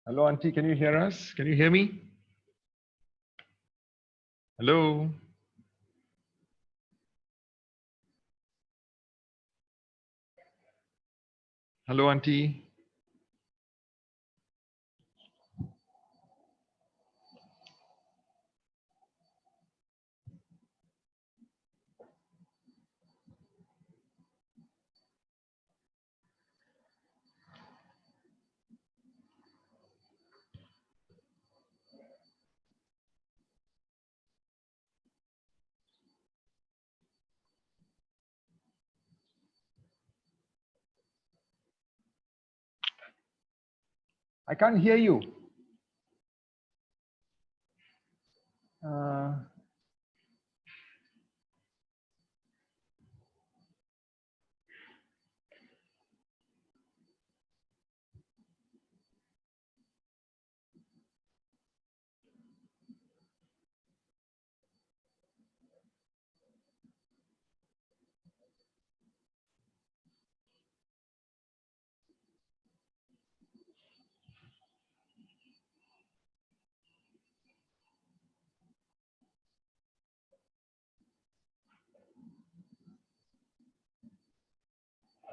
Hello, Auntie. Can you hear us? Can you hear me? Hello. Hello, Auntie. I can't hear you. Uh,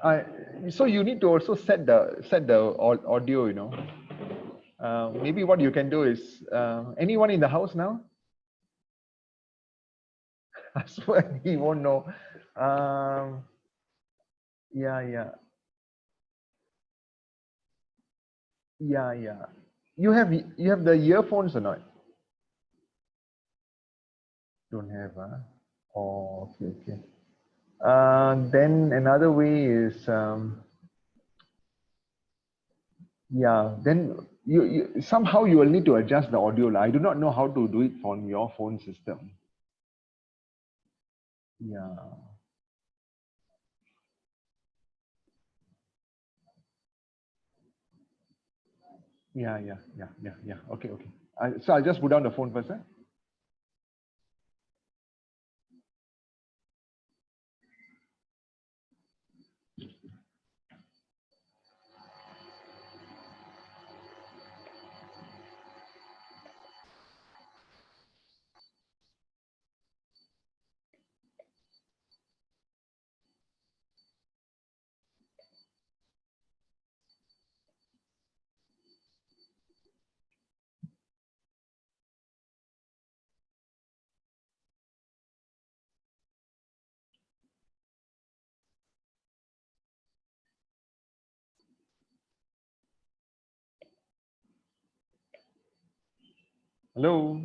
I, so you need to also set the audio. Maybe what you can do is anyone in the house now? I swear he won't know. Yeah, yeah, yeah, yeah. You have the earphones or not? Don't have, huh? Oh, okay, okay. Then another way is yeah. Then you somehow you will need to adjust the audio. I do not know how to do it on your phone system. Yeah. Yeah, yeah, yeah, yeah, yeah. Okay, okay. So I'll just put down the phone first. Eh? Hello.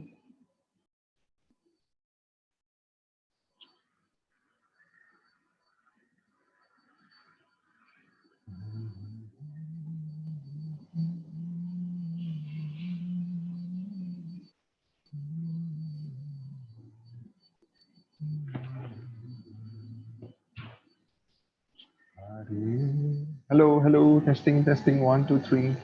Hello, hello. Testing, testing. One, two, three.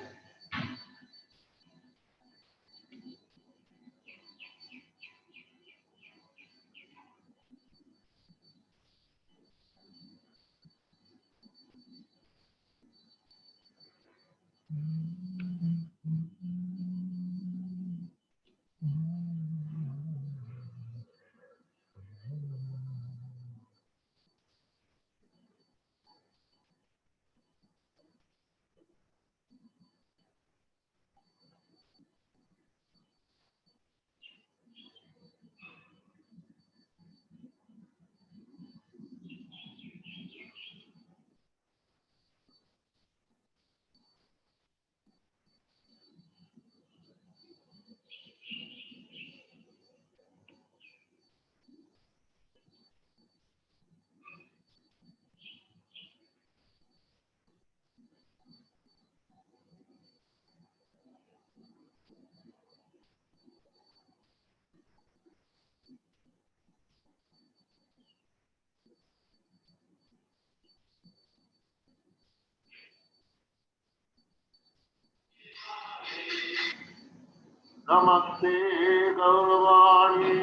Namaste Gauravani.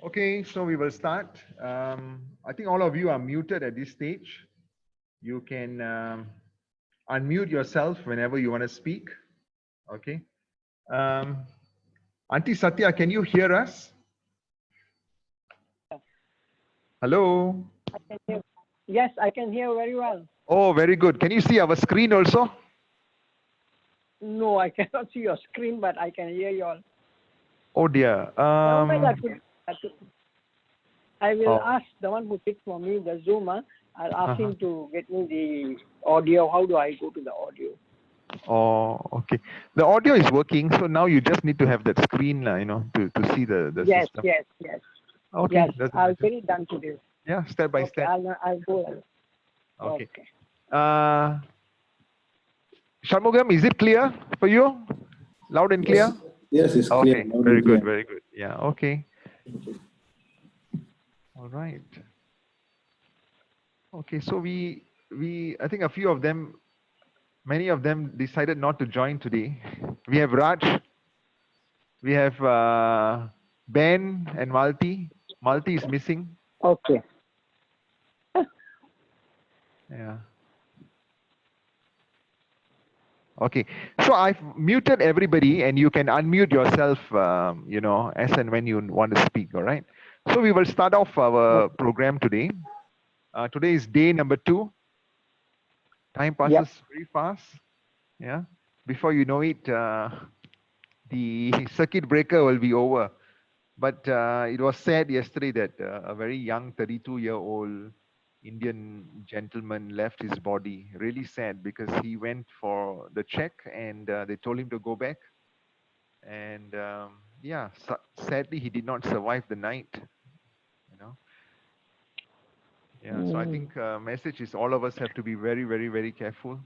Okay, so we will start. I think all of you are muted at this stage. You can unmute yourself whenever you want to speak. Okay. Um, Auntie Satya, can you hear us? Hello. I can hear. Yes, I can hear very well. Oh, very good. Can you see our screen also? No, I cannot see your screen, but I can hear you all. Oh dear. I will ask the one who takes for me the Zoom. I'll ask him to get me the audio. How do I go to the audio? Oh, okay. The audio is working, so now you just need to have that screen, to see the Yes, system. yes. Okay. Yes, I'll get it done today. Yeah, step by step. I'll go. Okay. Shanmugam, is it clear for you? Loud and clear? Yes, it's clear. Okay, very good, very good. Yeah, okay. All right. Okay, so I think a few of them, many of them decided not to join today. We have Raj, we have Ben and Malti. Malti is missing. Okay. Yeah. Okay, so I've muted everybody and you can unmute yourself, as and when you want to speak, all right? So we will start off our program today. Today is day number 2. Time passes very fast. Yeah. Before you know it, the circuit breaker will be over. But it was said yesterday that a very young 32-year-old Indian gentleman left his body. Really sad because he went for the check and they told him to go back. And sadly, he did not survive the night. Yeah, so I think message is all of us have to be very, very, very careful.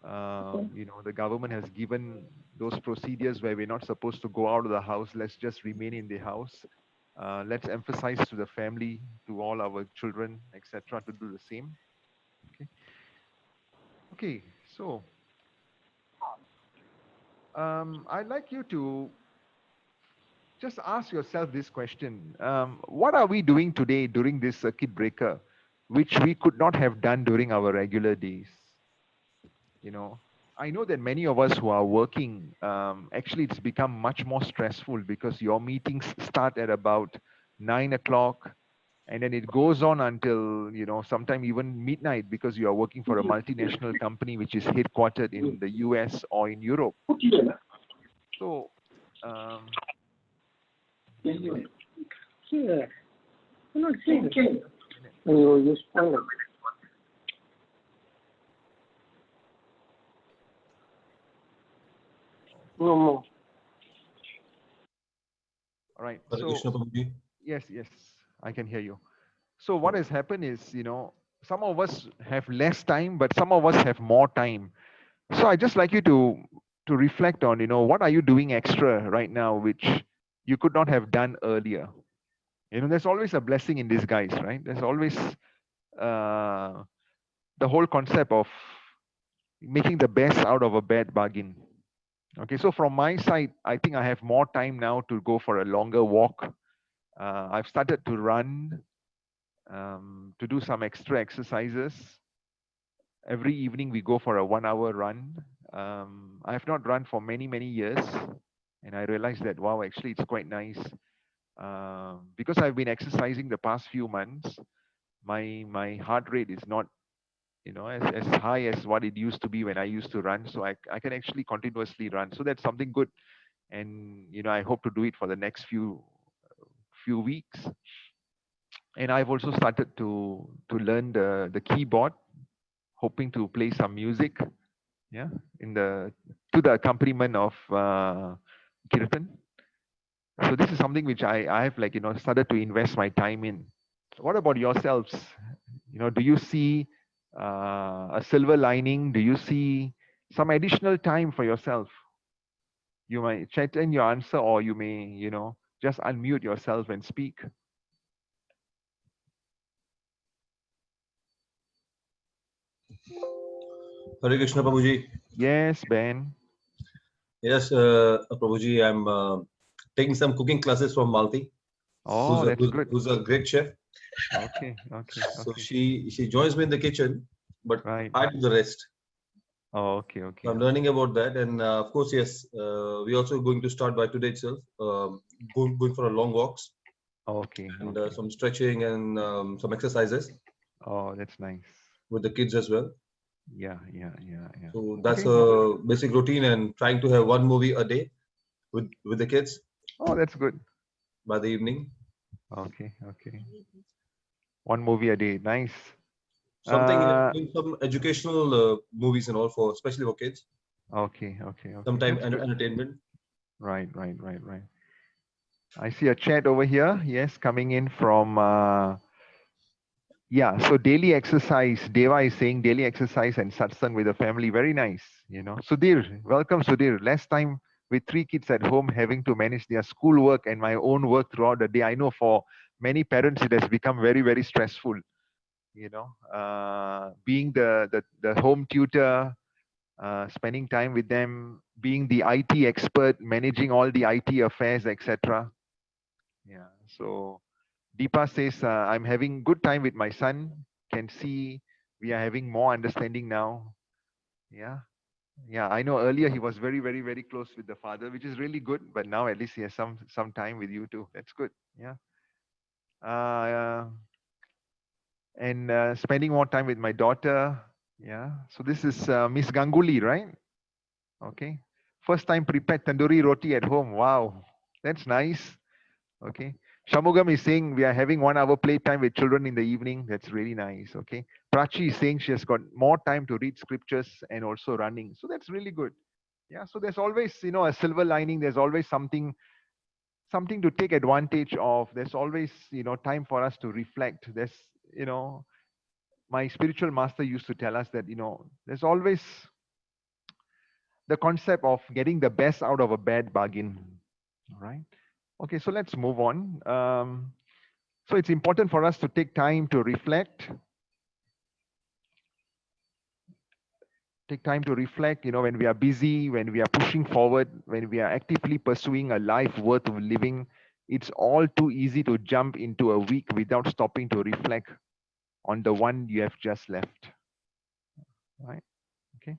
The government has given those procedures where we're not supposed to go out of the house. Let's just remain in the house. Let's emphasize to the family, to all our children, etc., to do the same. Okay. So I'd like you to just ask yourself this question. What are we doing today during this circuit breaker, which we could not have done during our regular days? I know that many of us who are working, actually it's become much more stressful because your meetings start at about 9 o'clock. and then it goes on until, sometime even midnight, because you are working for a multinational company which is headquartered in the US or in Europe. So Yeah. I'm not saying it. You spoil it. No more. all right, Hare so Krishna, Prabhuji. yes, I can hear you. So what has happened is, some of us have less time, but some of us have more time. So I just like you to reflect on, what are you doing extra right now, which you could not have done earlier. There's always a blessing in disguise, right? There's always uh, the whole concept of making the best out of a bad bargain. Okay, so from my side, I think I have more time now to go for a longer walk. I've started to run, to do some extra exercises. Every evening we go for a 1 hour run. I have not run for many, many years. And I realized that, wow, actually it's quite nice. Because I've been exercising the past few months, my heart rate is not, as high as what it used to be when I used to run. So I can actually continuously run. So that's something good. And, I hope to do it for the next few weeks. And I've also started to learn the keyboard, hoping to play some music, yeah, to the accompaniment of kirtan. So this is something which I have, like, started to invest my time in. What about yourselves? Do you see a silver lining? Do you see some additional time for yourself? You might chat in your answer, or you may, just unmute yourself and speak. Hare Krishna, Prabhuji. Yes, Ben. Yes, Prabhuji, I'm taking some cooking classes from Malti, Oh, that's good. who's a great chef. So Okay. she joins me in the kitchen, but Right. I do the rest. Oh, okay. So I'm learning about that, and of course, yes, we're also going to start by today itself, going for a long walks Okay. and some stretching and some exercises Oh, that's nice. with the kids as well. Yeah. So that's Okay. a basic routine, and trying to have one movie a day with the kids Oh, that's good. by the evening. Okay. One movie a day. Nice. Something doing some educational movies and all for especially for kids. Okay. Sometime That's good. entertainment. Right. I see a chat over here. Yes, coming in from yeah. So daily exercise. Deva is saying daily exercise and satsang with the family. Very nice. Sudhir, welcome, Sudhir. Less time with 3 kids at home, having to manage their schoolwork and my own work throughout the day. I know for many parents it has become very, very stressful. Being the home tutor, spending time with them, being the IT expert, managing all the IT affairs, etc. Yeah. So Deepa says, I'm having good time with my son. Can see we are having more understanding now. Yeah. Yeah. I know earlier he was very, very, very close with the father, which is really good. But now at least he has some time with you too. That's good. Yeah. Uh, and spending more time with my daughter. Yeah. So this is Miss Ganguly, right? Okay. First time prepared tandoori roti at home. Wow. That's nice. Okay. Shamugam is saying we are having 1 hour playtime with children in the evening. That's really nice. Okay. Prachi is saying she has got more time to read scriptures and also running. So that's really good. Yeah. So there's always, a silver lining. There's always something to take advantage of. There's always, time for us to reflect. There's, my spiritual master used to tell us that, there's always the concept of getting the best out of a bad bargain. All right. Okay. So let's move on. So it's important for us to take time to reflect. Take time to reflect, when we are busy, when we are pushing forward, when we are actively pursuing a life worth living, it's all too easy to jump into a week without stopping to reflect on the one you have just left. Right? Okay.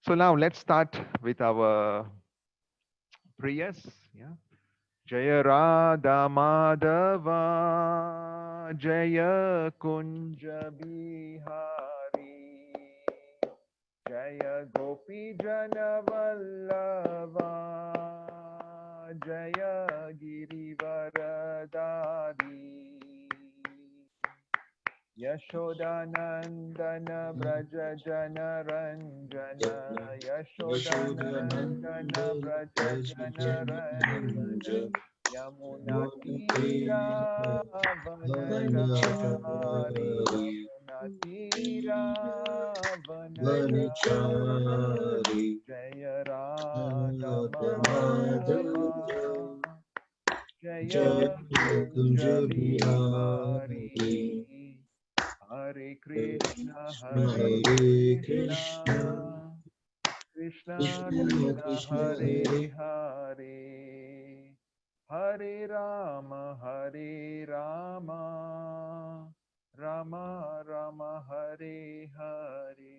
So now let's start with our prayers. Yeah. Jaya Radha Madhava, Jaya Kunja Bihari, Jaya Gopi Jana Vallabha, Jaya Girivaradari, Yashodanandana Braja Jana Ranjana, Yashodanandana Braja Jana Ranjana, Yamuna Tira Vanachari, Yamuna Tira Vanachari, Jaya Radha Madhava, Jaya Kunja Bihari, Hare Krishna, Hare Krishna, Krishna Krishna, Hare Hare, Hare Rama, Hare Rama, Rama Rama, Hare Hare.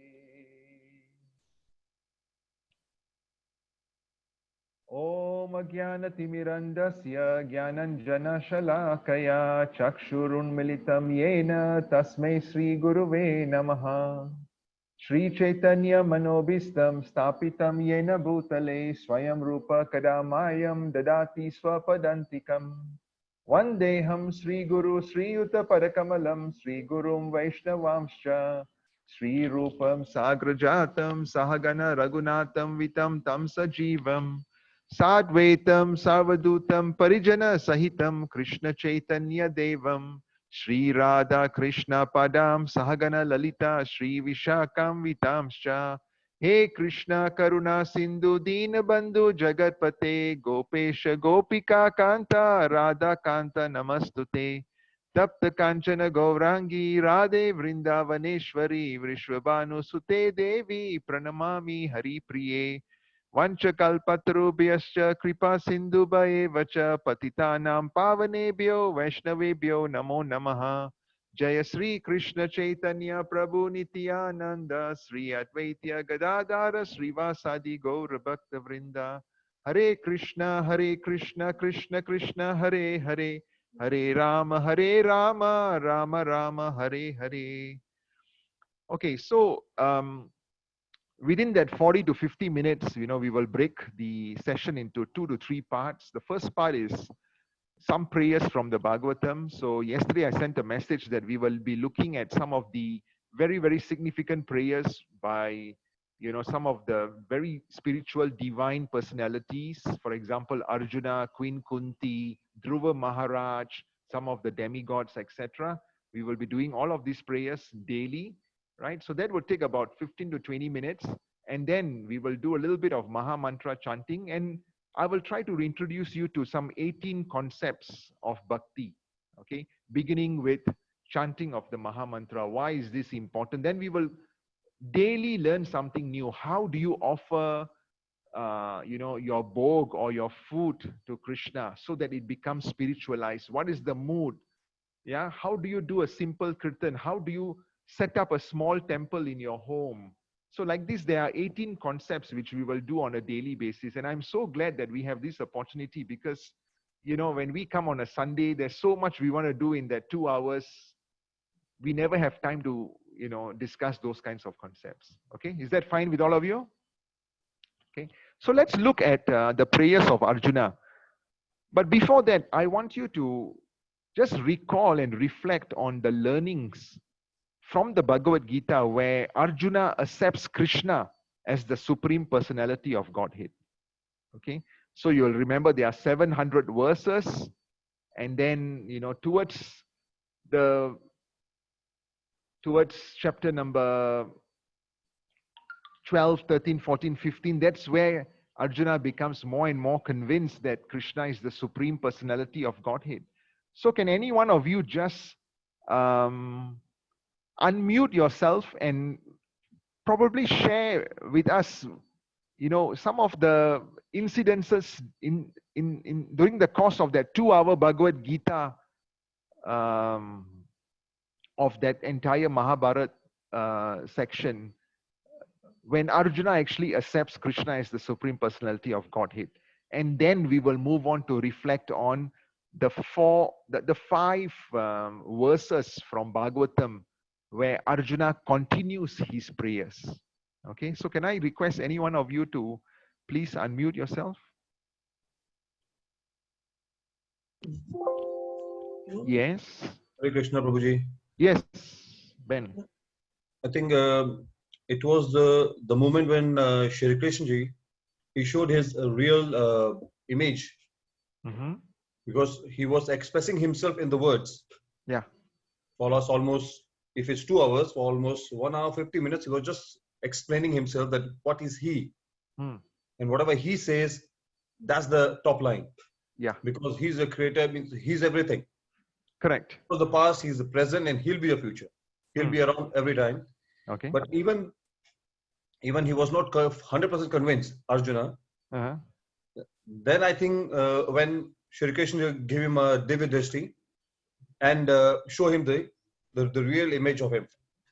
Om Jnanatimirandasya Jnananjana Chakshurunmilitam Yena Tasmai Sri Guruve Namaha. Shri Chaitanya Manobistam Stapitam Yena Bhutale Swayam Rupa Kadamayam Dadati Swapadantikam. Vandeham Sri Guru Sri Yuta Parakamalam Sri Gurum Vaishnavamscha Sri Rupam Sagrajatam Sahagana Ragunatam Vitam Tam Sajivam Sadvaitam Sarvadutam Parijana Sahitam Krishna Chaitanya Devam Shri Radha Krishna Padam Sahagana Lalita Shri Vishakam Vitamscha He Krishna Karuna Sindhu Deenabandhu Jagatpate Gopesha Gopika Kanta Radha Kanta Namastute Tapta Kanchana Gaurangi Radhe Vrindavaneshwari Vrishwabhanu Sute Devi Pranamami Hari Priye Vanchakalpatarubhyascha Kripa Sindhubhaye Vacha Patitanam Pavanebhyo Vaishnavebhyo Namo Namaha Jaya Sri Krishna Chaitanya Prabhu Nityananda Sri Advaitya Gadadara Srivasadi Gaura Bhakta Vrinda Hare Krishna Krishna Krishna Hare Hare Hare Rama Rama Rama Hare Hare. Okay, so within that 40 to 50 minutes, we will break the session into 2 to 3 parts. The first part is some prayers from the Bhagavatam. So yesterday I sent a message that we will be looking at some of the very, very significant prayers by, some of the very spiritual divine personalities. For example, Arjuna, Queen Kunti, Dhruva Maharaj, some of the demigods, etc. We will be doing all of these prayers daily, right? So that would take about 15 to 20 minutes. And then we will do a little bit of Maha Mantra chanting, and I will try to reintroduce you to some 18 concepts of bhakti, okay? Beginning with chanting of the Maha Mantra. Why is this important? Then we will daily learn something new. How do you offer, your bhog or your food to Krishna so that it becomes spiritualized? What is the mood? Yeah, how do you do a simple kirtan? How do you set up a small temple in your home? So like this, there are 18 concepts which we will do on a daily basis. And I'm so glad that we have this opportunity because, when we come on a Sunday, there's so much we want to do in that 2 hours. We never have time to, discuss those kinds of concepts. Okay, is that fine with all of you? Okay, so let's look at the prayers of Arjuna. But before that, I want you to just recall and reflect on the learnings from the Bhagavad Gita where Arjuna accepts Krishna as the supreme personality of Godhead. Okay, so you'll remember there are 700 verses, and then towards chapter number 12, 13, 14, 15, that's where Arjuna becomes more and more convinced that Krishna is the supreme personality of Godhead. So can any one of you just unmute yourself and probably share with us, some of the incidences in during the course of that 2-hour Bhagavad Gita, of that entire Mahabharat section, when Arjuna actually accepts Krishna as the supreme personality of Godhead. and then we will move on to reflect on the five verses from Bhagavatam where Arjuna continues his prayers. Okay, so can I request any one of you to please unmute yourself? Yes. Hare Krishna, Prabhuji. Yes, Ben. I think it was the moment when Shri Krishna ji, he showed his real image, Mm-hmm. because he was expressing himself in the words. Yeah. For us, almost, if it's 2 hours, for almost 1 hour 50 minutes, he was just explaining himself, that what is he, and whatever he says, that's the top line. Yeah. Because he's a creator, means he's everything. Correct. For the past, he's the present, and he'll be the future. He'll be around every time. Okay. But even he was not 100% convinced, Arjuna. Uh-huh. Then I think when Shri Krishna gave him a Divya Drishti and show him the real image of him,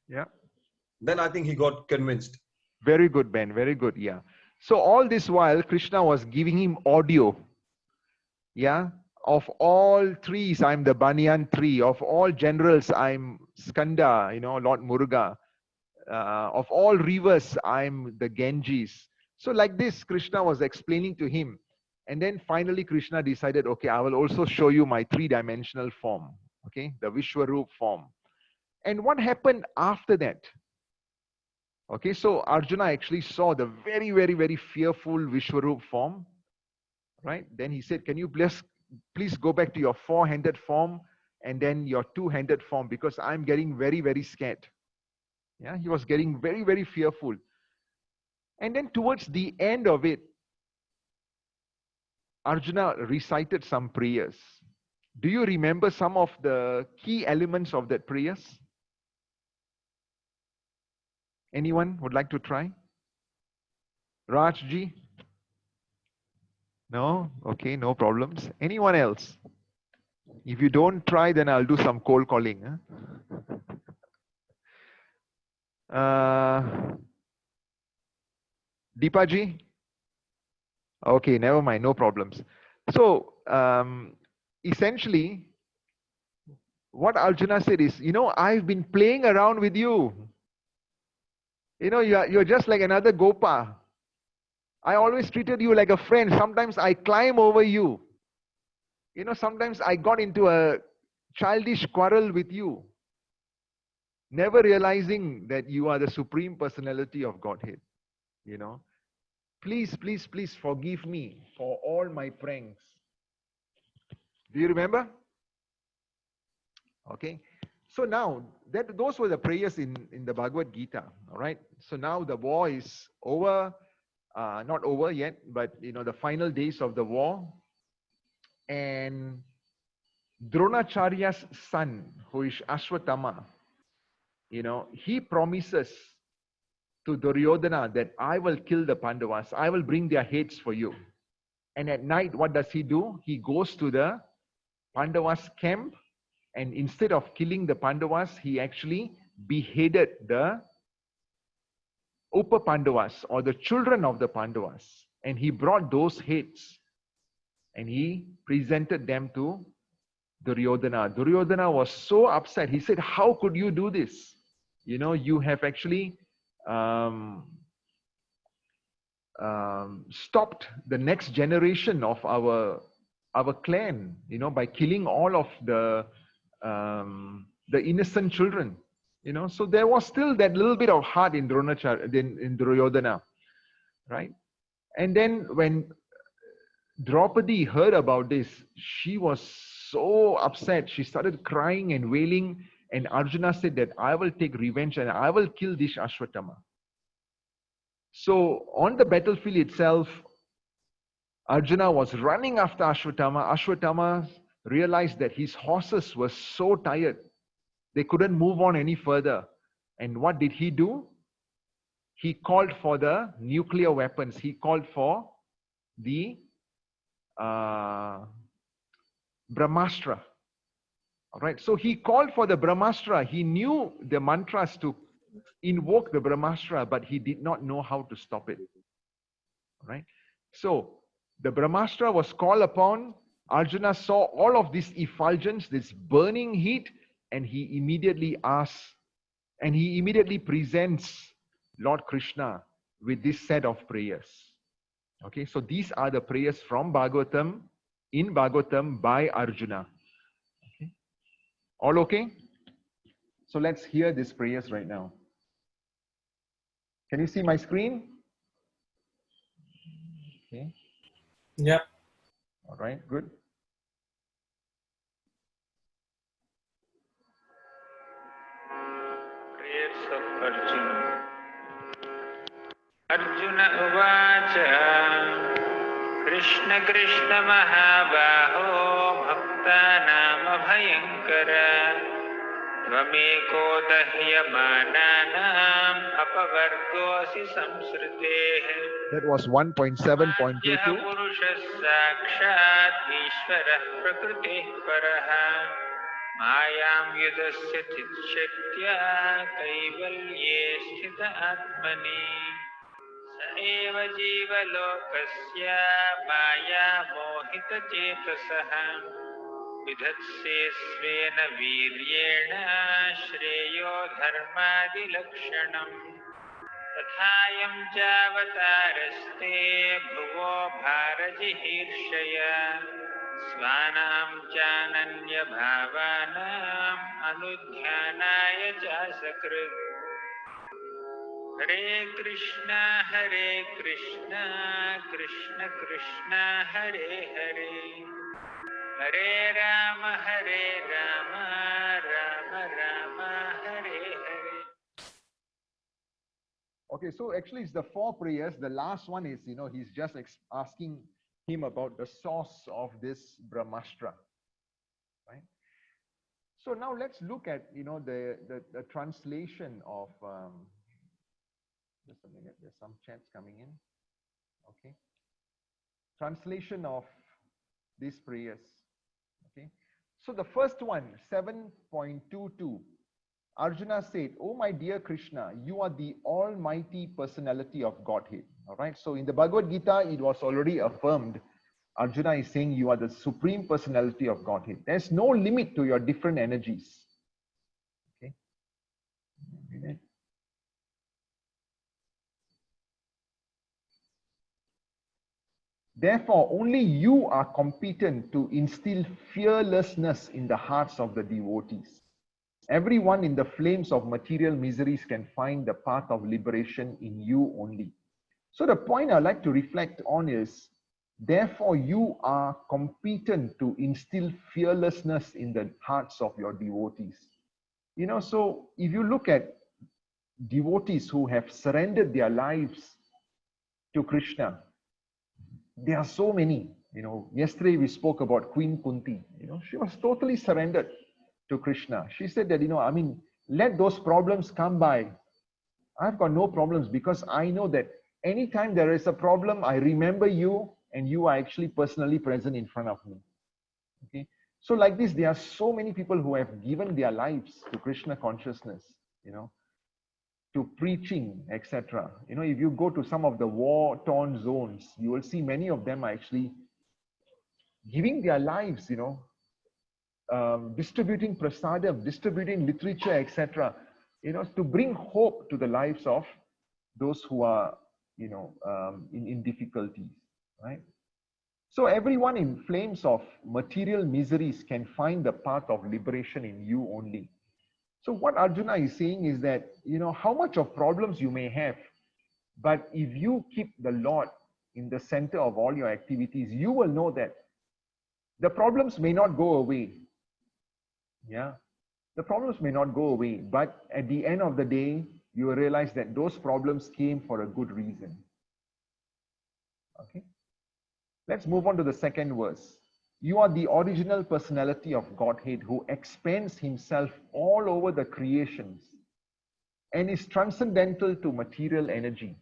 Yeah. then I think he got convinced. Very good, Ben. Very good. Yeah. So all this while, Krishna was giving him audio. Yeah. Of all trees, I'm the banyan tree. Of all generals, I'm Skanda, Lord Muruga. Of all rivers, I'm the Ganges. So like this, Krishna was explaining to him. And then finally, Krishna decided, okay, I will also show you my three-dimensional form. Okay, the Vishwaroop form. And what happened after that? Okay, so Arjuna actually saw the very, very, very fearful Vishwaroop form, right? Then he said, can you please go back to your four-handed form and then your two-handed form, because I'm getting very, very scared. Yeah, he was getting very, very fearful. And then towards the end of it, Arjuna recited some prayers. Do you remember some of the key elements of that prayers? Anyone would like to try? Rajji? No? Okay, no problems. Anyone else? If you don't try, then I'll do some cold calling. Deepaji? Okay, never mind, no problems. So, essentially, what Arjuna said is, I've been playing around with you. You're just like another Gopa. I always treated you like a friend. Sometimes I climb over you. Sometimes I got into a childish quarrel with you, never realizing that you are the Supreme Personality of Godhead. Please, please, please forgive me for all my pranks. Do you remember? Okay. So now, those were the prayers in the Bhagavad Gita. All right. So now the war is over. Not over yet, but the final days of the war. And Dronacharya's son, who is Ashwatthama, he promises to Duryodhana that I will kill the Pandavas. I will bring their heads for you. And at night, what does he do? He goes to the Pandavas' camp, and instead of killing the Pandavas, he actually beheaded the Upa Pandavas, or the children of the Pandavas. And he brought those heads and he presented them to Duryodhana. Duryodhana was so upset. He said, how could you do this? You have actually stopped the next generation of our clan, by killing all of the innocent children. So there was still that little bit of heart in Duryodhana, right? And then when Draupadi heard about this, she was so upset. She started crying and wailing. And Arjuna said that I will take revenge and I will kill this Ashwatthama. So on the battlefield itself, Arjuna was running after Ashwatthama. Ashwatthama realized that his horses were so tired. They couldn't move on any further. And what did he do? He called for the nuclear weapons. He called for the Brahmastra. All right. So he called for the Brahmastra. He knew the mantras to invoke the Brahmastra, but he did not know how to stop it. All right. So the Brahmastra was called upon. Arjuna saw all of this effulgence, this burning heat, and he immediately asks, and he immediately presents Lord Krishna with this set of prayers. Okay, so these are the prayers from Bhagavatam, in Bhagavatam by Arjuna. Okay. All okay? So let's hear these prayers right now. Can you see my screen? Okay. Yeah. All right, good. Prayers of Arjuna. Arjuna Uvacha Krishna Krishna Mahabaho Bhakta Nama Bhayankara Tvameko Dahyamananam Apavargosi Samsritehe That was 1.7.22. Purushas Sakshat Ishvarah Prakriti Paraha Mayam Yudasya Titshatya Kaivalye Sthita Atmani Saeva Jiva Lokasya Maya Mohita Chetasaha Vidhatse Svena Viryena Shreyo Dharmadi Lakshanam तथायं चावतारस्ते भुवो भारजिहीर्षया स्वानां चानन्यभावानाम् अनुध्यानाय चासकृत् Hare Krishna Krishna Krishna Hare Hare Hare Ram Ram Ram Hare Hare. Okay, so actually it's the 4 prayers. The last one is, he's just asking him about the source of this Brahmastra, right? So now let's look at, the translation of, just a minute, there's some chats coming in. Okay. Translation of these prayers. Okay. So the first one, 7.22. Arjuna said, "Oh my dear Krishna, you are the almighty personality of Godhead." All right. So in the Bhagavad Gita, it was already affirmed. Arjuna is saying you are the supreme personality of Godhead. There's no limit to your different energies. Okay. Therefore, only you are competent to instill fearlessness in the hearts of the devotees. Everyone in the flames of material miseries can find the path of liberation in you only. So the point I'd like to reflect on is, therefore you are competent to instill fearlessness in the hearts of your devotees. So if you look at devotees who have surrendered their lives to Krishna, there are so many. Yesterday we spoke about Queen Kunti. She was totally surrendered to Krishna. She said that, let those problems come by. I've got no problems because I know that anytime there is a problem, I remember you and you are actually personally present in front of me. Okay. So like this, there are so many people who have given their lives to Krishna consciousness, to preaching, etc. If you go to some of the war-torn zones, you will see many of them are actually giving their lives, distributing prasadam, distributing literature, etc., to bring hope to the lives of those who are, in difficulties, right? So everyone in flames of material miseries can find the path of liberation in you only. So what Arjuna is saying is that, how much of problems you may have, but if you keep the Lord in the center of all your activities, you will know that the problems may not go away. Yeah, the problems may not go away, but at the end of the day, you will realize that those problems came for a good reason. Okay, let's move on to the second verse. You are the original personality of Godhead who expands himself all over the creations and is transcendental to material energy.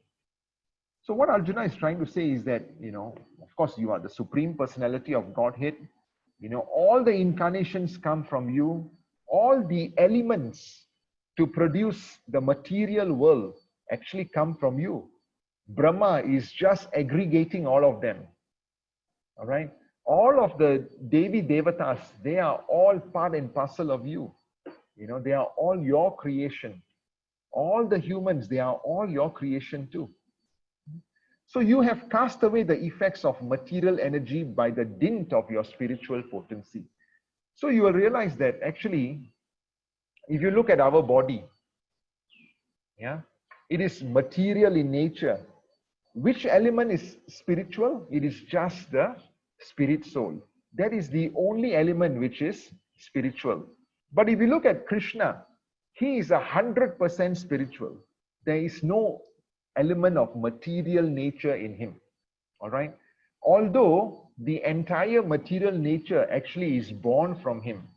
So what Arjuna is trying to say is that, of course, you are the supreme personality of Godhead. All the incarnations come from you. All the elements to produce the material world actually come from you. Brahma is just aggregating all of them. All right. All of the Devi Devatas, they are all part and parcel of you. You know, they are all your creation. All the humans, they are all your creation too. So you have cast away the effects of material energy by the dint of your spiritual potency. So you will realize that actually, if you look at our body, yeah, it is material in nature. Which element is spiritual? It is just the spirit soul. That is the only element which is spiritual. But if you look at Krishna, he is 100% spiritual. There is no element of material nature in him. All right. Although the entire material nature actually is born from him.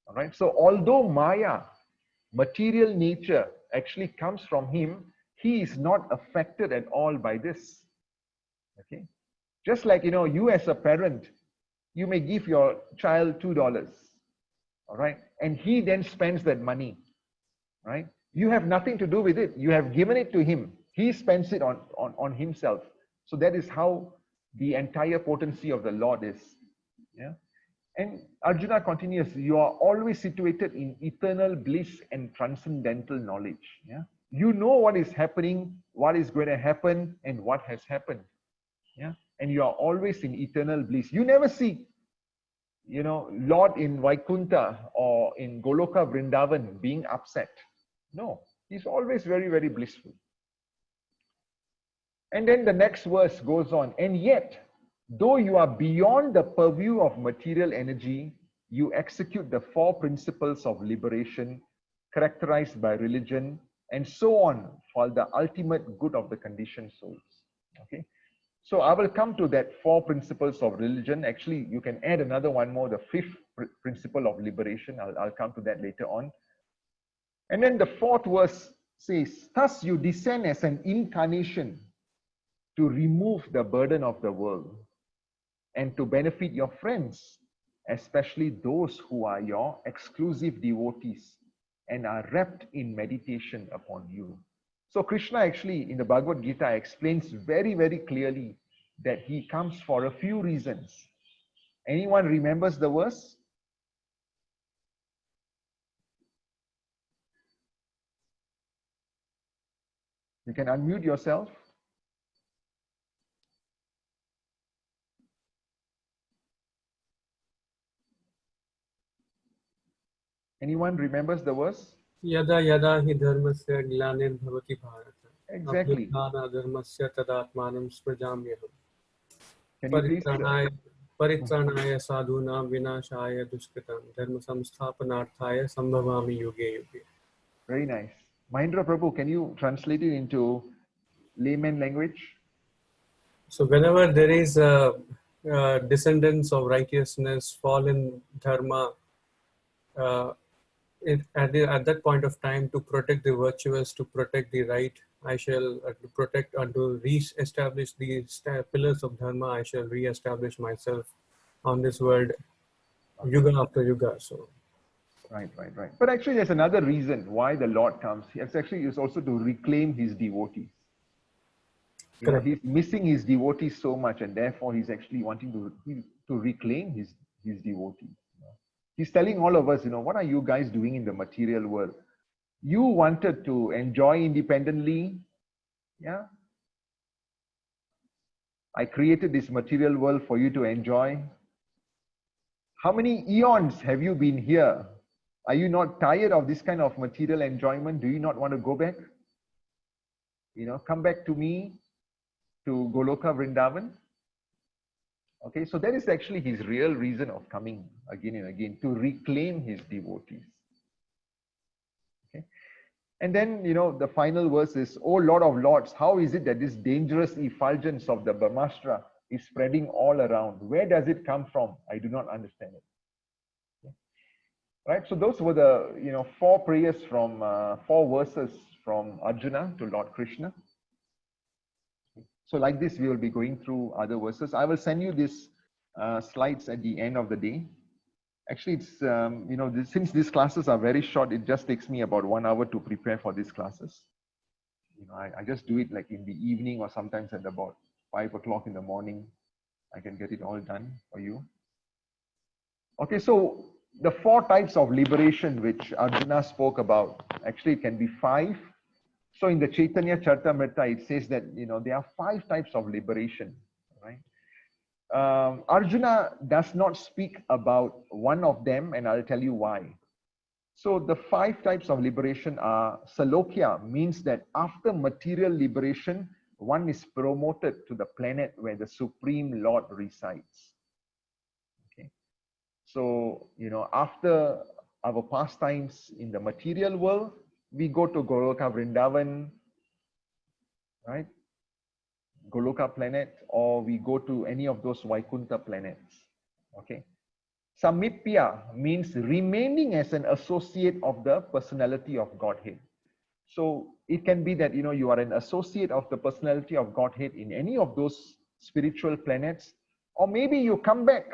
All right. So although Maya, material nature, actually comes from him, he is not affected at all by this. Okay. Just like, you as a parent, you may give your child $2. All right. And he then spends that money. Right. You have nothing to do with it. You have given it to him. He spends it on himself. So that is how the entire potency of the Lord is. Yeah. And Arjuna continues, you are always situated in eternal bliss and transcendental knowledge. Yeah. You know what is happening, what is going to happen, and what has happened. Yeah. And you are always in eternal bliss. You never see, Lord in Vaikuntha or in Goloka Vrindavan being upset. No, he's always very, very blissful. And then the next verse goes on, and yet, though you are beyond the purview of material energy, you execute the 4 principles of liberation characterized by religion and so on for the ultimate good of the conditioned souls. Okay. So I will come to that 4 principles of religion. Actually, you can add another one more, the 5th principle of liberation. I'll come to that later on. And then the 4th verse says, thus you descend as an incarnation to remove the burden of the world and to benefit your friends, especially those who are your exclusive devotees and are wrapped in meditation upon you. So Krishna actually in the Bhagavad Gita explains very, very clearly that he comes for a few reasons. Anyone remembers the verse? You can unmute yourself. Anyone remembers the verse? Yada yada hi dharmasya glanirбhavati bharata. Exactly. Abhyudhana dharmasya tadatmanam sprajamyaham. Can you please? Paritranaya sadhunam vinashaya dushkritam dharma samsthapanarthaya sambhavami yuge yuge. Very nice. Mahendra Prabhu, can you translate it into layman language? So whenever there is descendants of righteousness fall in dharma, at that point of time, to protect the virtuous, to protect the right, I shall to protect and to re-establish the pillars of dharma. I shall re-establish myself on this world, yuga after yuga. So, right. But actually, there's another reason why the Lord comes. It's actually is also to reclaim his devotees. He's missing his devotees so much, and therefore he's actually wanting to reclaim his devotees. He's telling all of us, what are you guys doing in the material world? You wanted to enjoy independently. Yeah. I created this material world for you to enjoy. How many eons have you been here? Are you not tired of this kind of material enjoyment? Do you not want to go back? Come back to me, to Goloka Vrindavan. Okay, so that is actually his real reason of coming again and again, to reclaim his devotees. Okay, and then, the final verse is, O Lord of Lords, how is it that this dangerous effulgence of the Brahmastra is spreading all around? Where does it come from? I do not understand it. Okay. Right, so those were the, 4 prayers from, 4 verses from Arjuna to Lord Krishna. So like this, we will be going through other verses. I will send you these slides at the end of the day. Actually, it's, since these classes are very short, it just takes me about 1 hour to prepare for these classes. I just do it like in the evening or sometimes at about 5 o'clock in the morning. I can get it all done for you. Okay, so the 4 types of liberation which Arjuna spoke about, actually it can be 5. So in the Chaitanya Charitamrita, it says that, there are 5 types of liberation, right? Arjuna does not speak about one of them, and I'll tell you why. So the 5 types of liberation are Salokya, means that after material liberation, one is promoted to the planet where the Supreme Lord resides. Okay. So, after our pastimes in the material world, we go to Goloka Vrindavan, right? Goloka planet, or we go to any of those Vaikuntha planets. Okay. Samipya means remaining as an associate of the personality of Godhead. So it can be that, you are an associate of the personality of Godhead in any of those spiritual planets, or maybe you come back,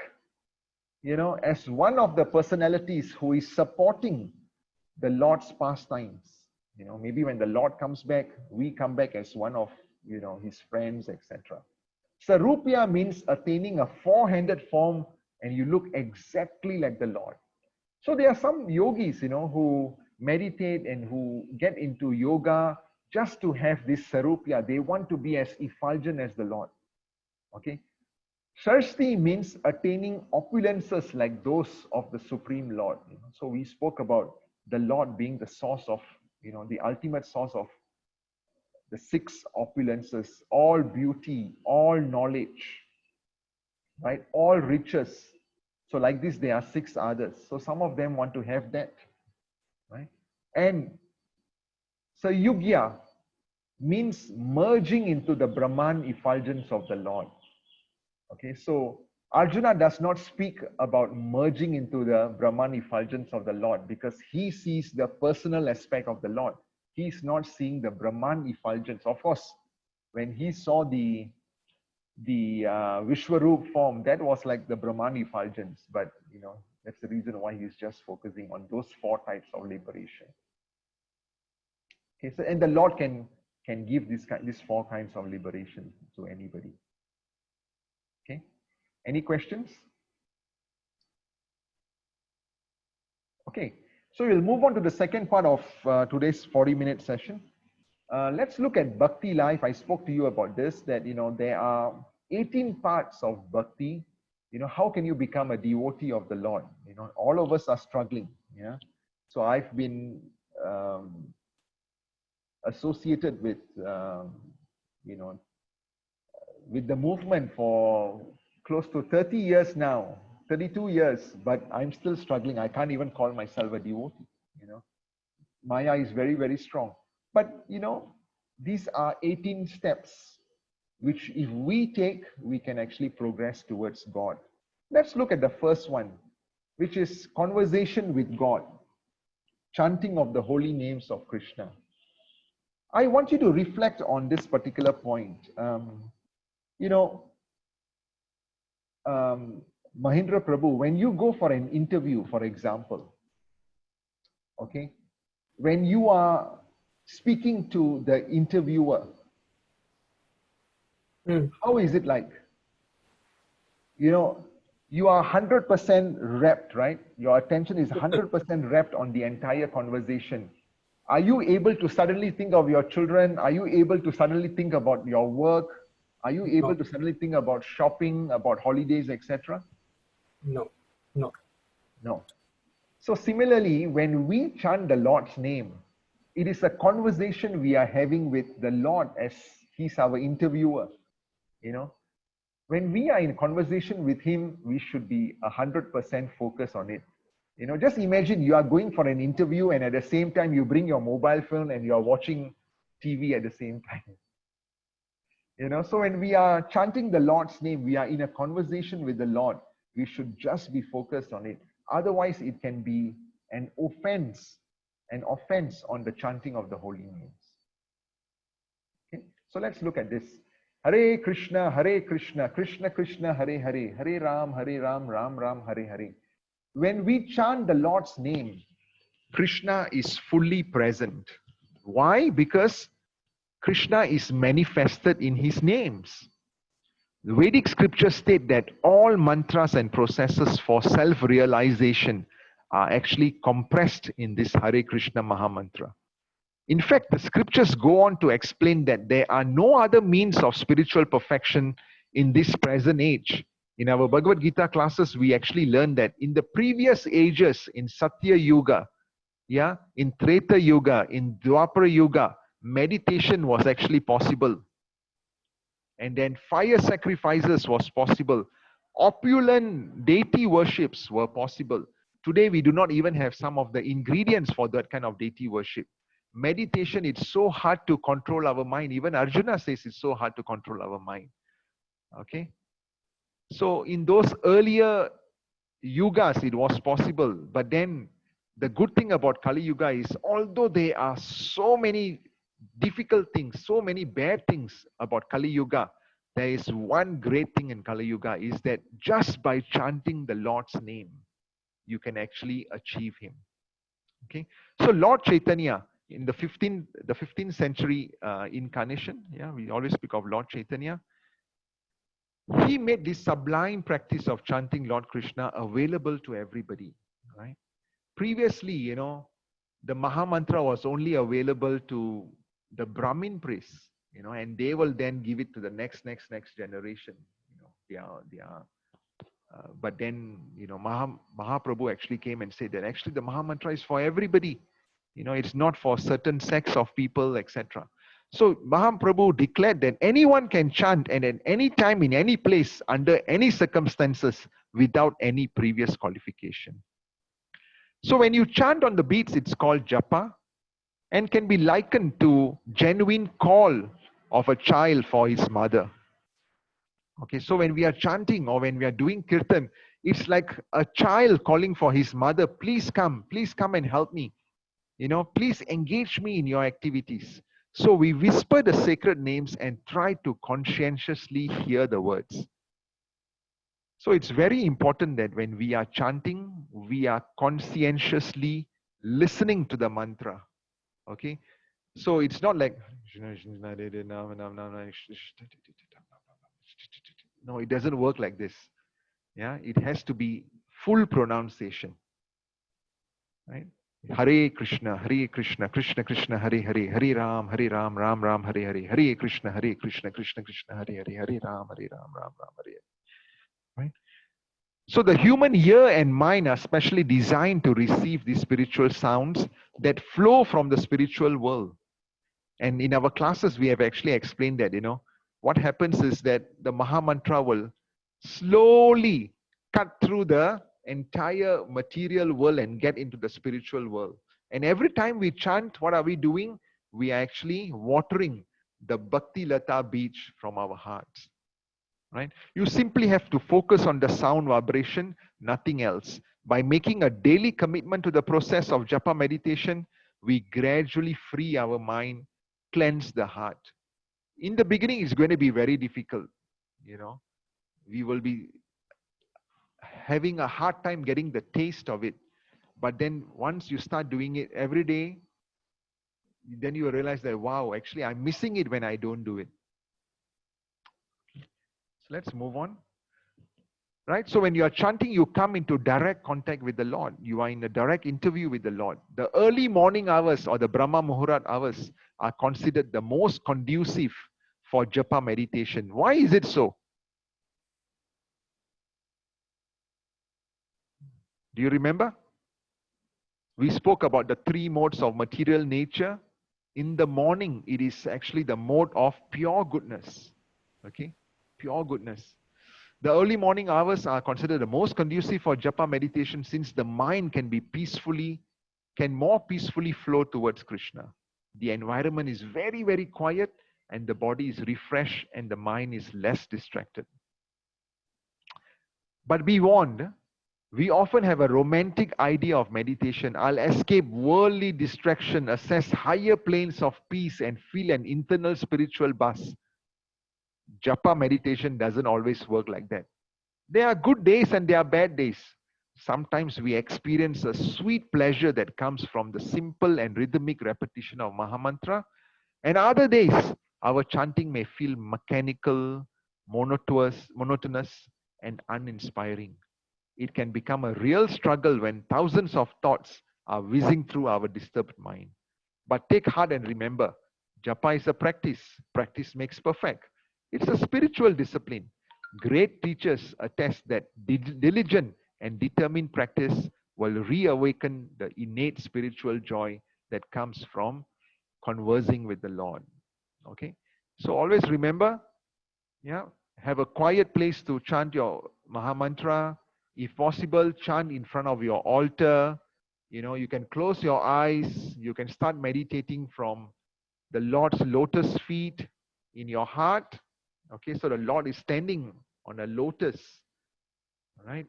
as one of the personalities who is supporting the Lord's pastimes. Maybe when the Lord comes back, we come back as one of, his friends, etc. Sarupya means attaining a 4-handed form and you look exactly like the Lord. So there are some yogis, who meditate and who get into yoga just to have this sarupya. They want to be as effulgent as the Lord. Okay. Sarsti means attaining opulences like those of the Supreme Lord. So we spoke about the Lord being the source of, the ultimate source of the 6 opulences, all beauty, all knowledge, right? All riches. So like this, there are 6 others. So some of them want to have that, right? And Sayugya means merging into the Brahman effulgence of the Lord. Okay, so Arjuna does not speak about merging into the Brahman effulgence of the Lord because he sees the personal aspect of the Lord. He is not seeing the Brahman effulgence. Of course, when he saw the Vishwaroop form, that was like the Brahman effulgence, but that's the reason why he's just focusing on those 4 types of liberation. Okay, so and the Lord can give these 4 kinds of liberation to anybody. Okay, any questions? Okay, so we'll move on to the second part of today's 40-minute session. Let's look at bhakti life. I spoke to you about this, that there are 18 parts of bhakti. How can you become a devotee of the Lord? All of us are struggling. Yeah. So I've been associated with with the movement for close to 30 years now, 32 years, but I'm still struggling. I can't even call myself a devotee. Maya is very, very strong. But these are 18 steps which if we take, we can actually progress towards God. Let's look at the first one, which is conversation with God, chanting of the holy names of Krishna. I want you to reflect on this particular point. Mahindra Prabhu, when you go for an interview, for example, okay, when you are speaking to the interviewer, how is it like? You are 100% rapt, right? Your attention is 100% rapt on the entire conversation. Are you able to suddenly think of your children? Are you able to suddenly think about your work? Are you able to suddenly think about shopping, about holidays, etc.? No. So similarly, when we chant the Lord's name, it is a conversation we are having with the Lord as He's our interviewer. When we are in conversation with Him, we should be 100% focused on it. Just imagine you are going for an interview and at the same time you bring your mobile phone and you are watching TV at the same time. So when we are chanting the Lord's name, we are in a conversation with the Lord. We should just be focused on it. Otherwise, it can be an offense on the chanting of the holy names. Okay, so let's look at this. Hare Krishna, Krishna Krishna, Hare Hare, Hare Ram, Ram Ram, Hare Hare. When we chant the Lord's name, Krishna is fully present. Why? Because Krishna is manifested in His names. The Vedic scriptures state that all mantras and processes for self-realization are actually compressed in this Hare Krishna Mahamantra. In fact, the scriptures go on to explain that there are no other means of spiritual perfection in this present age. In our Bhagavad Gita classes, we actually learned that in the previous ages, in Satya Yuga, in Treta Yuga, in Dwapara Yuga, meditation was actually possible. And then fire sacrifices was possible. Opulent deity worships were possible. Today, we do not even have some of the ingredients for that kind of deity worship. Meditation, it's so hard to control our mind. Even Arjuna says it's so hard to control our mind. Okay. So in those earlier yugas, it was possible. But then the good thing about Kali Yuga is, although there are so many difficult things, so many bad things about Kali Yuga, there is one great thing in Kali Yuga is that just by chanting the Lord's name, you can actually achieve him. Okay. So Lord Chaitanya, in the 15th century incarnation, we always speak of Lord Chaitanya, he made this sublime practice of chanting Lord Krishna available to everybody, right? Previously, the Mahamantra was only available to the Brahmin priests, and they will then give it to the next generation. But then, Mahaprabhu actually came and said that actually the Mahamantra is for everybody. It's not for certain sects of people, etc. So Mahaprabhu declared that anyone can chant and at any time, in any place, under any circumstances, without any previous qualification. So when you chant on the beats, it's called japa and can be likened to genuine call of a child for his mother. Okay, so when we are chanting or when we are doing kirtan, it's like a child calling for his mother, please come and help me. Please engage me in your activities. So we whisper the sacred names and try to conscientiously hear the words. So it's very important that when we are chanting, we are conscientiously listening to the mantra. Okay. So it's not like, no, it doesn't work like this. It has to be full pronunciation. Right? Hare Krishna, Krishna Krishna, Hare Hare, Hare Ram, Ram Ram, Hare Hare, Hare Krishna, Krishna Krishna, Hare Hare, Hare Ram, Ram Ram, Hare Hare. Right? So the human ear and mind are specially designed to receive these spiritual sounds that flow from the spiritual world. And in our classes, we have actually explained that, what happens is that the Mahamantra will slowly cut through the entire material world and get into the spiritual world. And every time we chant, what are we doing? We are actually watering the Bhakti Lata beach from our hearts. Right? You simply have to focus on the sound vibration, nothing else. By making a daily commitment to the process of japa meditation, we gradually free our mind, cleanse the heart. In the beginning, it's going to be very difficult. We will be having a hard time getting the taste of it. But then once you start doing it every day, then you realize that, wow, actually, I'm missing it when I don't do it. So let's move on. Right? So when you are chanting, you come into direct contact with the Lord. You are in a direct interview with the Lord. The early morning hours or the Brahma Muhurat hours are considered the most conducive for japa meditation. Why is it so? Do you remember? We spoke about the three modes of material nature. In the morning, it is actually the mode of pure goodness. Okay? Pure goodness. The early morning hours are considered the most conducive for japa meditation since the mind can more peacefully flow towards Krishna. The environment is very, very quiet and the body is refreshed and the mind is less distracted. But be warned, we often have a romantic idea of meditation. I'll escape worldly distraction, assess higher planes of peace and feel an internal spiritual buzz. Japa meditation doesn't always work like that. There are good days and there are bad days. Sometimes we experience a sweet pleasure that comes from the simple and rhythmic repetition of Mahamantra. And other days, our chanting may feel mechanical, monotonous, and uninspiring. It can become a real struggle when thousands of thoughts are whizzing through our disturbed mind. But take heart and remember, japa is a practice. Practice makes perfect. It's a spiritual discipline. Great teachers attest that diligent and determined practice will reawaken the innate spiritual joy that comes from conversing with the Lord. Okay. So always remember, yeah, have a quiet place to chant your Maha Mantra. If possible, chant in front of your altar. You know, you can close your eyes. You can start meditating from the Lord's lotus feet in your heart. Okay, so the Lord is standing on a lotus. Right?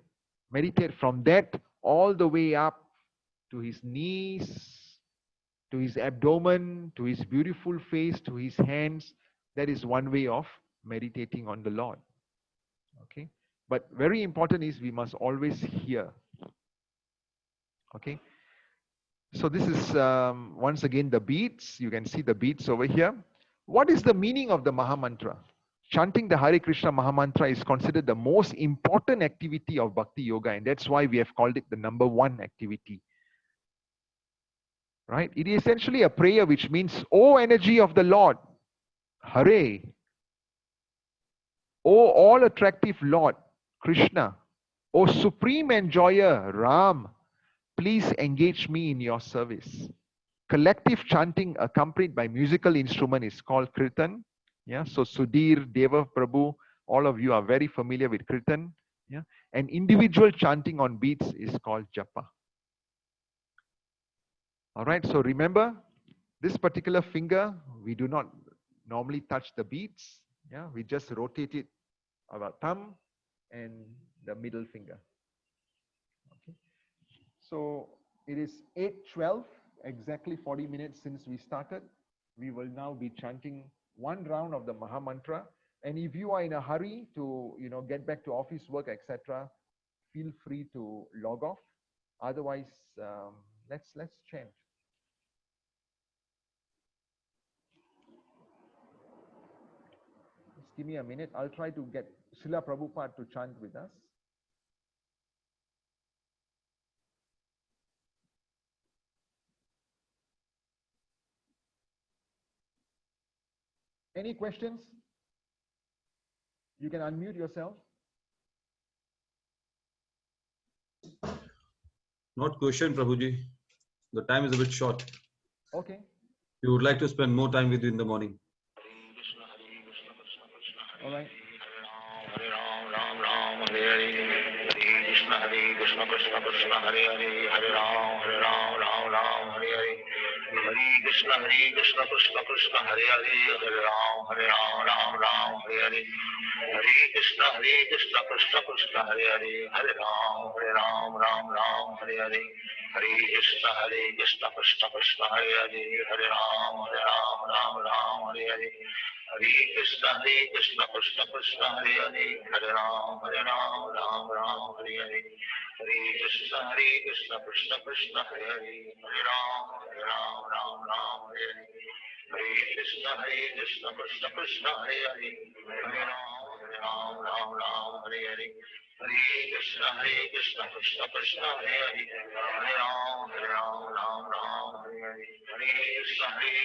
Meditate from that all the way up to his knees, to his abdomen, to his beautiful face, to his hands. That is one way of meditating on the Lord. Okay. But very important is we must always hear. Okay. So this is once again the beats. You can see the beats over here. What is the meaning of the Maha Mantra? Chanting the Hare Krishna Maha Mantra is considered the most important activity of Bhakti Yoga, and that's why we have called it the number one activity. Right? It is essentially a prayer which means, "O energy of the Lord, Hare, O all attractive Lord, Krishna, O supreme enjoyer, Ram, please engage me in your service." Collective chanting accompanied by musical instrument is called kirtan. Yeah, so Sudhir, Deva Prabhu, all of you are very familiar with kirtan. Yeah, and individual chanting on beats is called japa. All right, so remember this particular finger, we do not normally touch the beats. Yeah, we just rotate it, our thumb and the middle finger. Okay. So it is 8:12, exactly 40 minutes since we started. We will now be chanting one round of the Maha Mantra. And if you are in a hurry to, get back to office work, etc., feel free to log off. Otherwise, let's chant. Just give me a minute. I'll try to get Srila Prabhupada to chant with us. Any questions? You can unmute yourself. Not question, Prabhuji. The time is a bit short. Okay. We would like to spend more time with you in the morning. All right. Hare Ram, Ram Ram, Hare Hare, Hare Krishna, Krishna Krishna, Hare Hare, Hare Ram, Ram Ram, Hare Hare, Hare Krishna, Krishna Krishna, Hare Hare, Hare Ram, Ram, Hare Hare, Hare Krishna, Krishna Krishna, Hare Hare, Hare Ram, Ram, Hare Hare, Hare Krishna, Krishna Krishna, Hare Hare, Hare Ram, Hare Hare, Hare Krishna, Krishna Krishna, Hare Hare, Hare Ram, Ram, Hare Hare, Hare Krishna, Krishna Krishna, Hare Hare, Hare Ram, Ram, Hare Hare, Hare Krishna, Krishna Krishna, Hare Hare, Hare Ram, Hare Hare, Hare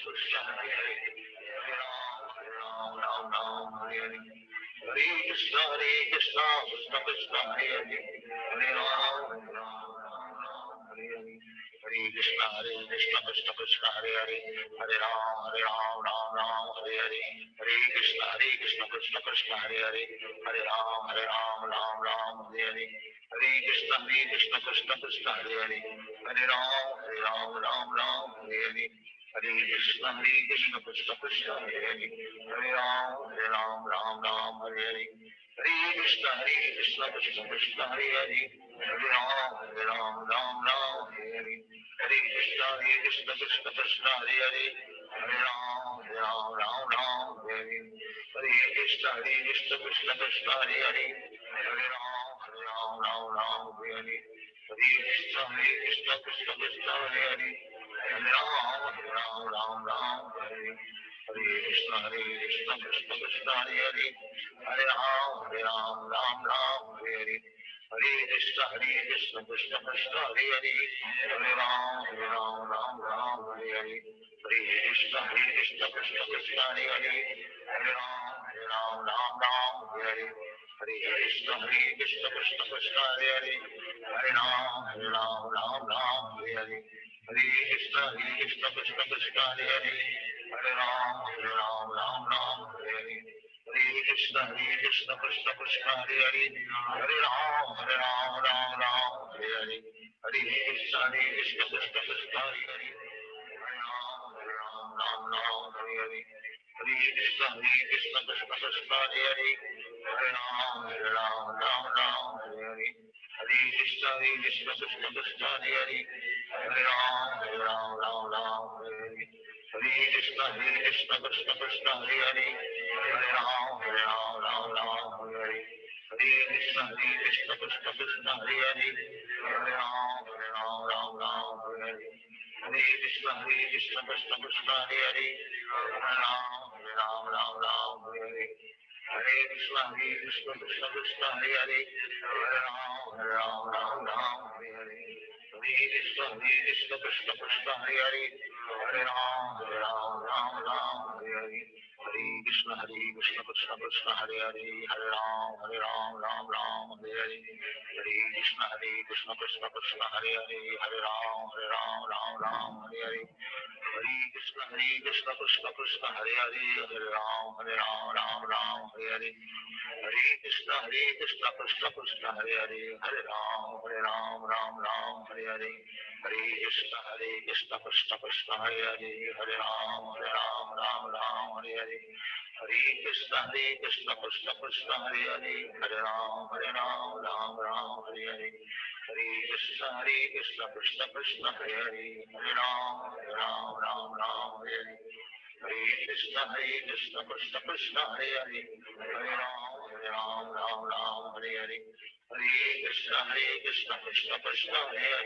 Krishna, Krishna Krishna, Hare Hare, Hare Ram, Hare Hare, Hare Krishna, Krishna Krishna, Hare Hare, Hare Ram, Hare Hare, Hare Krishna, Krishna Krishna, Hare Hare, Hare Ram, Hare Hare, Hare Krishna, Krishna Krishna, Hare Hare, Hare Ram, Hare Hare, Hare Krishna, Krishna Krishna, Hare Hare, Hare Ram, Hare Hare, Hare Krishna, Krishna Krishna, Hare Hare, Hare Ram, Hare Hare, Hare Krishna, Krishna Krishna, Hare Hare, Hare Ram, Hare Hare, Hare Krishna, Krishna Krishna, Hare Hare, Hare Ram, Hare Hare, Hare Krishna, Krishna Krishna, Hare Hare, Hare Ram, Hare Hare, Hare Krishna, Krishna Krishna, Hare Hare, Hare Ram, Hare Hare, Hare Krishna, Krishna Krishna, Hare Hare, Hare Ram, Hare Hare, Hare Krishna, Krishna Krishna, Hare Hare, Hare Ram, Ram Ram, Hare Hare. Hare Krishna, Krishna Krishna, Hare Hare, Hare Ram, Ram Ram, Hare Hare. Hare Krishna, Krishna Krishna, Hare Hare, Hare Ram, Ram Ram, Hare Hare. Hare Krishna, Krishna Krishna, Hare Hare, Hare Ram, Ram, Hare Hare. Hare Krishna, Krishna Krishna, Hare Hare, Hare Ram, Ram, Hare Hare. Hare Krishna, Krishna Krishna, Hare Hare, Hare Ram, Ram, Hare Hare. Hare Krishna, Krishna Krishna, Hare Hare, Hare Ram, Hare Hare. Hare Krishna, Krishna Krishna, Hare Hare, Hare Ram, Ram, Hare Hare. Hare Krishna, Krishna Krishna, Hare Hare, Hare Ram, Ram, Hare Hare. Hare Krishna, Krishna Krishna, Hare Hare, Hare Ram, Ram, Hare Hare. Hare Krishna, Krishna Krishna, Hare Hare, Hare Ram, Ram, Hare Hare. Hare Krishna, Krishna Krishna, Hare Hare, Hare Ram, Ram, Hare Hare. Hare Krishna, Krishna Krishna, Hare Hare, Hare Ram, Hare Hare. Hare Krishna, Krishna Krishna, Hare Hare, Hare Ram, Hare Hare. Hare Krishna, Krishna Krishna, Hare Hare, Hare Ram, Hare Hare. Hare Krishna, Krishna Krishna, Hare Hare, Hare Ram, Hare Hare. Hare Krishna, Krishna Krishna, Hare Hare, Hare Ram, Hare Hare. Hare Krishna, Krishna Krishna, Hare Hare, Hare Ram, Hare Hare. Hare Krishna, Krishna Krishna, Hare Hare, Hare Ram, Hare Hare. Hare Krishna, Krishna Krishna, Hare Hare, Hare Ram, Hare Hare. Hare Krishna, Krishna Krishna, Hare Hare, Hare Ram, Hare Hare. Hare Krishna, Krishna Krishna, Hare Hare, Hare Ram, Hare Hare. Hare Krishna, Krishna Krishna, Hare Hare, Hare Ram, Hare Hare. Hare Krishna, Krishna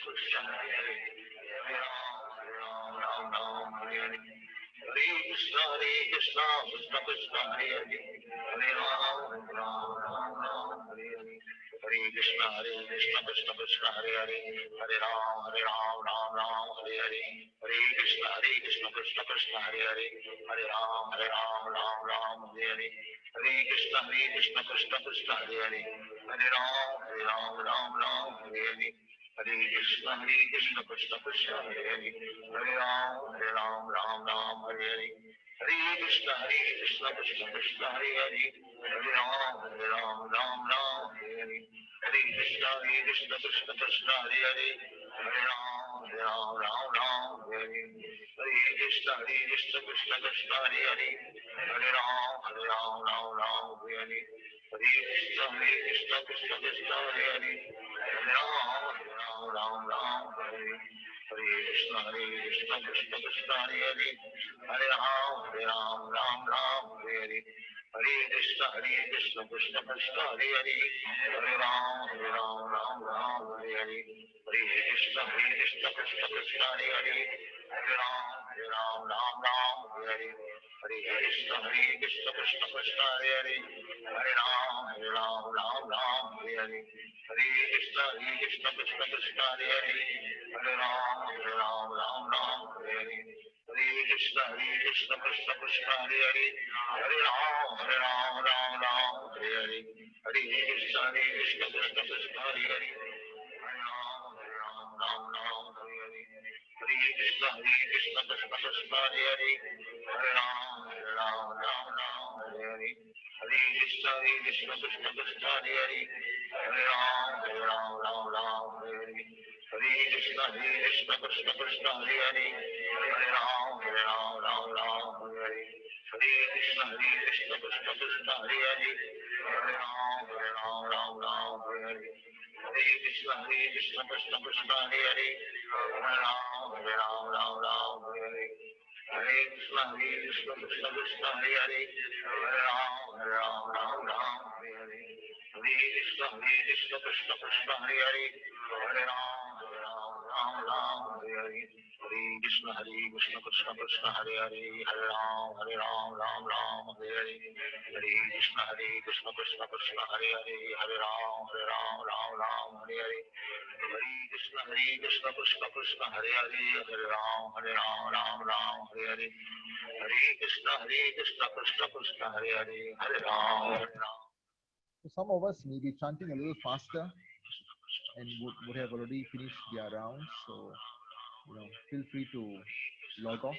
Krishna, Hare Hare, Hare Ram, Hare Hare. Hare Krishna, Krishna Krishna, Hare Hare, Hare Ram, Hare Hare. Hare Krishna, Krishna Krishna, Hare Hare, Hare Ram, Hare Hare. Hare Krishna, Krishna Krishna, Hare Hare, Hare Ram, Hare Hare. Hare Krishna, Krishna Krishna, Hare Hare, Hare Ram, Hare Hare. Hare Krishna, Krishna Krishna, Hare Hare, Hare Ram, Hare Hare. Hare Krishna, Krishna Krishna, Hare Hare, Hare Ram, Hare Hare. Hare Krishna, Krishna Krishna, Hare Hare, Hare Ram, Hare Hare. Hare Krishna, Krishna Krishna, Hare Hare, Hare Ram, Hare Hare. Hare Krishna, Krishna Krishna, Hare Hare, Hare Ram, Hare Hare. Hare Krishna, Krishna Krishna, Hare Hare, Hare Ram, Hare Hare. Hare Krishna, Krishna Krishna, Hare Hare, Hare Ram, Hare Hare. Hare Krishna, Krishna Krishna, Hare Hare, Hare Ram, Hare Hare. Hare Krishna, Krishna Krishna, Hare Hare, Hare Ram, Hare Hare. Hare Krishna, Krishna Krishna, Hare Hare, Hare Ram, Hare Hare. Hare Krishna, Krishna Krishna, Hare Hare, Hare Ram, Hare Hare. Hare Krishna, Krishna Krishna, Hare Hare, Hare Ram, Hare Hare. Hare Krishna, Krishna Krishna, Hare Hare, Hare Ram, Hare Hare. Hare Krishna, Krishna Krishna, Hare Hare, Hare Ram, Hare Hare. Hare Krishna, Krishna Krishna, Hare Hare, Hare Ram, Hare Hare. Hare Krishna, Krishna Krishna, Hare Hare, Hare Ram, Hare Hare. Hare Krishna, Krishna Krishna, Hare Hare, Hare Ram, Hare Hare. Hare Krishna, Krishna Krishna, Hare Hare, Hare Ram, Hare Hare. Hare Krishna, Krishna Krishna, Hare Hare, Hare Ram, Ram Ram Hare Hare Hare Krishna Krishna Krishna Hare Hare Hare Ram Ram Ram Hare Hare Hare Krishna Krishna Krishna Hare Hare Hare Ram Ram Hare Hare Hare Krishna Krishna Krishna Hare Hare Hare Ram Ram Hare Hare Hare Krishna Krishna Krishna Hare Hare Hare Ram So some of us may be chanting a little faster and would have already finished their rounds. So, feel free to log off.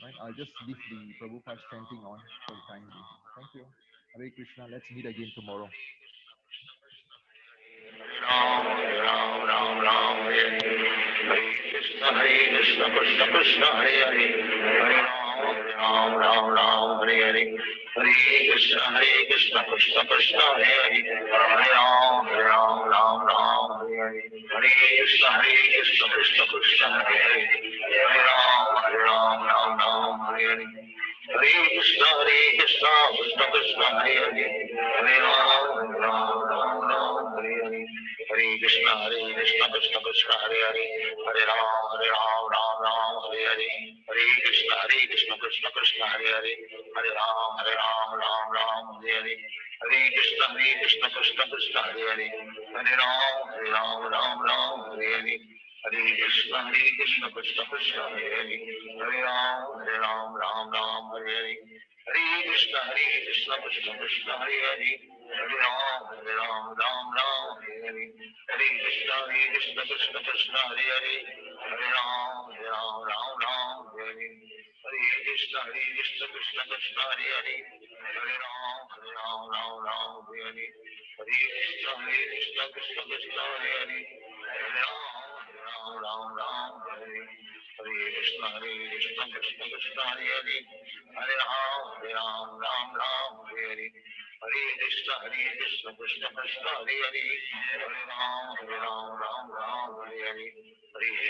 Right? I'll just leave the Prabhupada chanting on for the time being. Thank you. Hare Krishna. Let's meet again tomorrow. Ram Ram Hare Krishna Krishna Krishna Hare Hare Hare Ram Hare Hare Hare Krishna Krishna Krishna Hare Hare Hare Ram Hare Hare Hare Krishna Krishna Krishna Hare Hare Hare Ram Hare Hare Hare Krishna Krishna Krishna Hare Hare Hare Ram Hare Hare Hare Krishna Krishna Krishna Hare Hare Hare Ram Ram Hare Hare Hare Krishna Krishna Krishna Hare Hare Hare Ram Ram Hare Hare Hare Krishna Krishna Krishna Hare Hare Hare Ram Hare Hare Hare Krishna Krishna Krishna Hare Hare Hare Ram Hare Hare Hare Krishna Krishna Krishna Hare Hare Hare Ram Hare Hare Hare Krishna Krishna Krishna Hare Hare Hare Ram Hare Hare Hare Krishna Krishna Krishna Hare Hare Hare Ram Hare Hare Hare Krishna Krishna Krishna Hare Hare Hare Ram Hare Hare Hare Krishna Krishna Krishna Hare Hare Hare Ram Hare Hare Hare Krishna Krishna Krishna Hare Hare Hare Ram Hare Hare Hare Krishna Krishna Krishna Hare Hare Hare Ram Hare Hare Hare Krishna Krishna Krishna Hare Hare Hare Ram Hare Hare Hare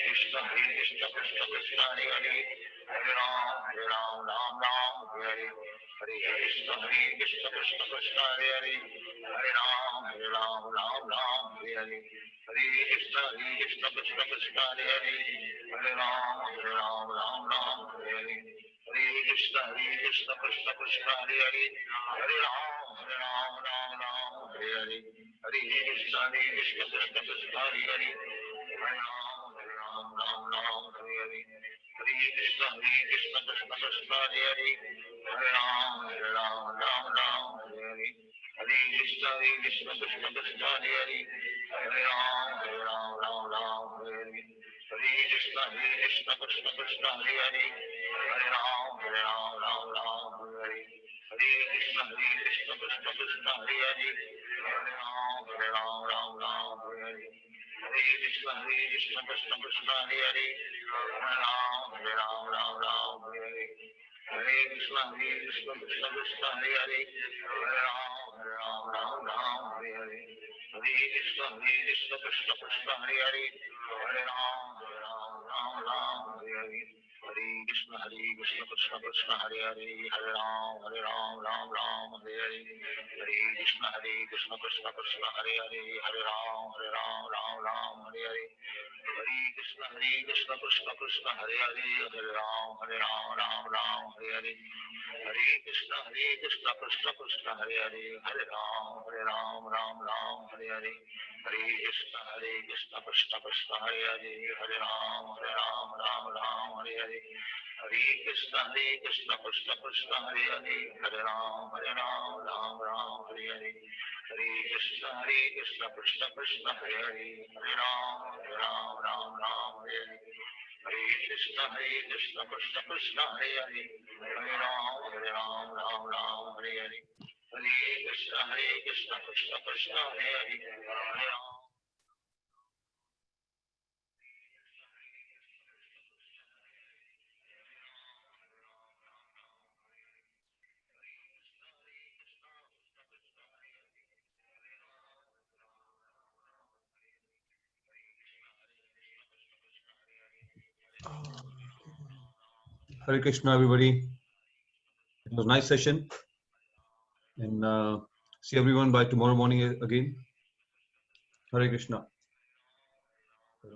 Krishna Krishna Krishna Hare Hare Hare Ram Hare Hare Hare Krishna Krishna Krishna Hare Hare Hare Ram Hare Hare Hare Krishna Krishna Krishna Hare Hare Hare Ram Hare Hare Hare Krishna Krishna Krishna Hare Hare Hare Ram Hare Hare Hare Krishna Krishna Krishna Hare Hare Hare Ram Hare Hare Hare Krishna Krishna Krishna Hare Hare Hare Ram Hare Hare Hare Krishna Krishna Krishna Hare Hare Hare Ram Hare Hare Hare Krishna Krishna Krishna Hare Hare Hare Ram Hare Hare Hare Krishna Krishna Krishna Hare Hare Hare Ram Hare Hare Hare Krishna Krishna Krishna Hare Hare Hare Ram Hare Hare Hare Krishna Krishna Krishna Hare Hare Hare Ram Hare Hare Hare Krishna Krishna Krishna Hare Hare Hare Ram Hare Hare Hare Krishna Krishna Krishna Hare Hare Hare Ram Hare Hare Hare Krishna Krishna Krishna Hare Hare Hare Ram Hare Hare Hare Krishna Krishna Krishna Hare Hare Hare Ram Hare Hare Hare Krishna Krishna Krishna Hare Hare Hare Ram Hare Hare Hare Krishna Krishna Krishna Hare Hare Hare Ram Hare Hare Hare Krishna Krishna Krishna Hare Hare Hare Ram Hare Hare Hare Krishna Krishna Krishna Hare Hare Hare Ram. Hare Krishna, everybody. It was a nice session, and see everyone by tomorrow morning again. Hare Krishna. Hare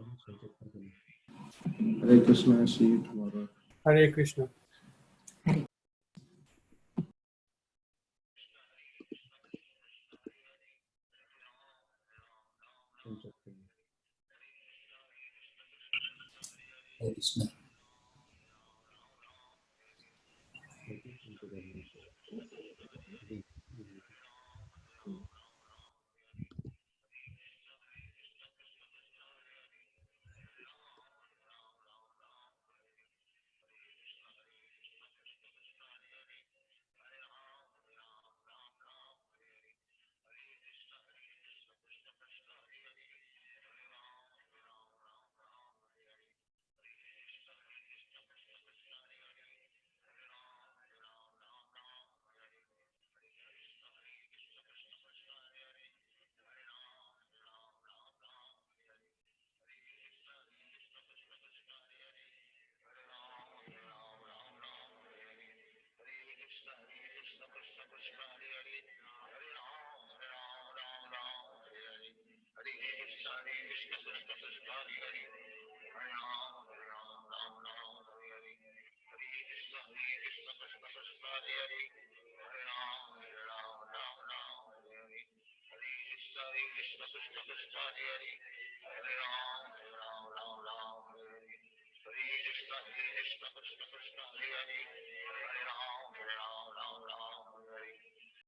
Krishna. See you tomorrow. Hare Krishna. Hare Krishna.